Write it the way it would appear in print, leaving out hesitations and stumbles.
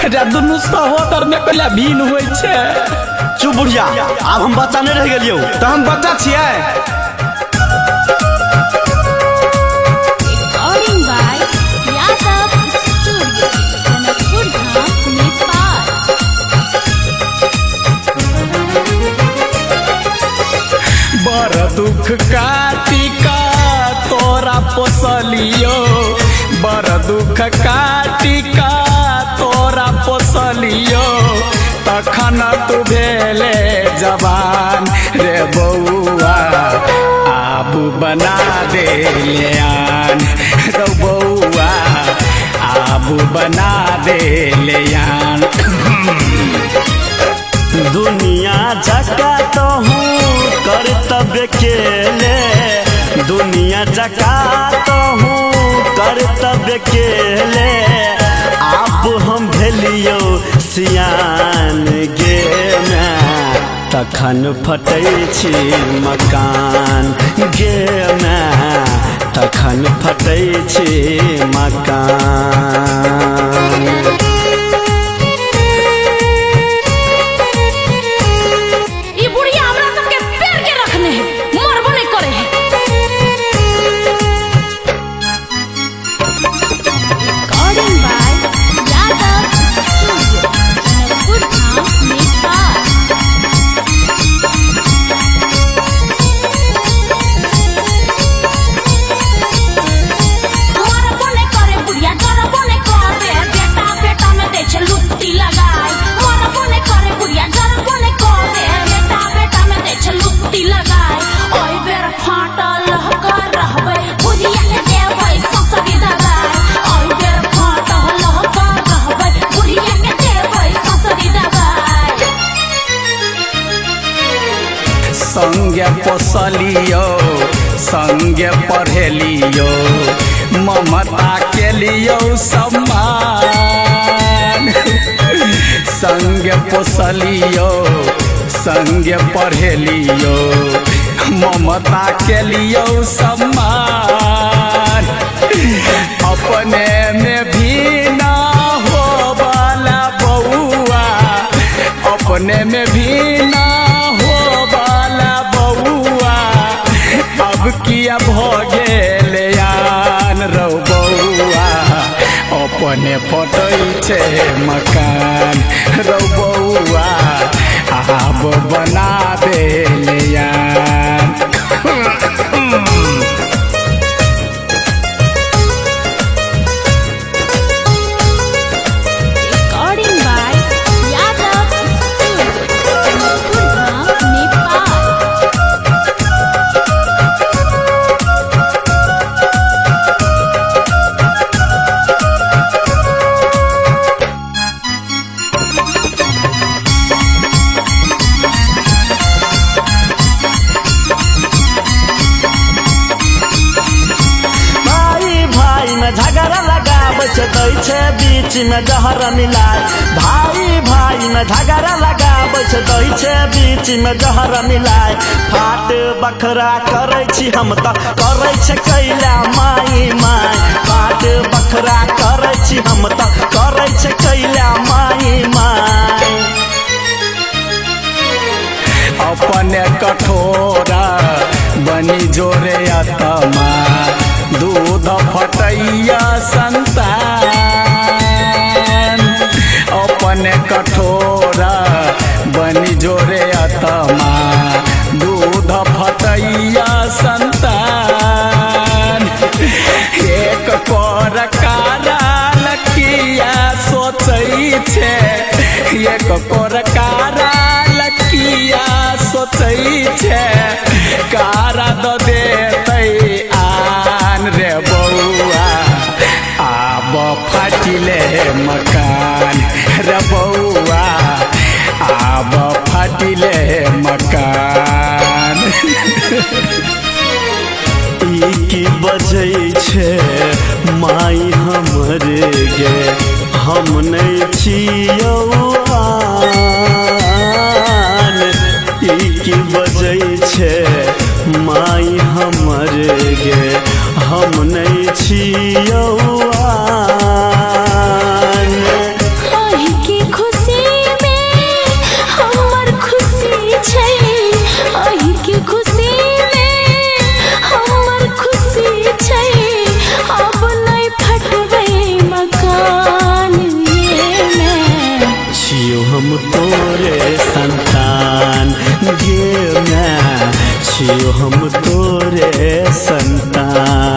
दुनू सहोदर में पहले भिन्न होइ छै। चुप बुढ़िया, अब हम बच्चा नहीं रह गेलियो। तो हम बच्चा छियै। Recording by Yadav Studio, Janakpur Dham, Nepal. बड़ दुख काटिका तोरा पोसलियो, बड़ दुख काटिका तोरा पोसलियो, तखन तू भेले जवान रे बउआ, आबू बना दे लियान रे बउआ, आबू बना दे लियान। दुनिया जका तो हूँ कर्तव्य केले, दुनिया जका तो हूँ कर्तव्य केले, आप हम भेलियो सियान गे में, तखन फटै छी मकान गे में, तखन फटै छी मकान। Recording by Yadav Studio, Janakpur Dham, Nepal. संगे पोसलियो, संगे पढ़ेलियो, ममता के लियो सम्मान। संगे पोसलियो, संगे पढ़ेलियो, ममता के लियो सम्मान। अपने में भी ना हो वाला बउआ, अपने में भी ना किया भोगे ले यान रौ बउआ, अपने फटै छै मकान रौ बउआ, आब बना दे ले यान। Recording by Yadav Studio, Janakpur Dham, Nepal. झगड़ा लगाबै छै, दै छै बीच में जहर मिलाय। भाई भाई में झगड़ा लगाबै छै, दै छै बीच में जहर मिलाय। फाट बखरा करै छी हम त करै छै कैला माई माई, फाट बखरा करै छी हम त करै छै कैला माई माई। अपने कठोरा बनी जोरे आत्मा, दूध फटैया संतान। अपने कठोरा बनी जोरे आत्मा, दूध फटैया संतान। एक पर कारा लकिया सोचै छै, एक पर कारा लकिया सोचै छै, कारा द देतै आन रे बउआ, आब फाटिले मकान रे बउआ, आब फाटिले मकान। ई की बजै छै माई हमर गे, हम नहीं छियौ आन। ई की बजै छै माई हमर गे, हम नहीं छियौ आन। छियो हम तोरे संतान।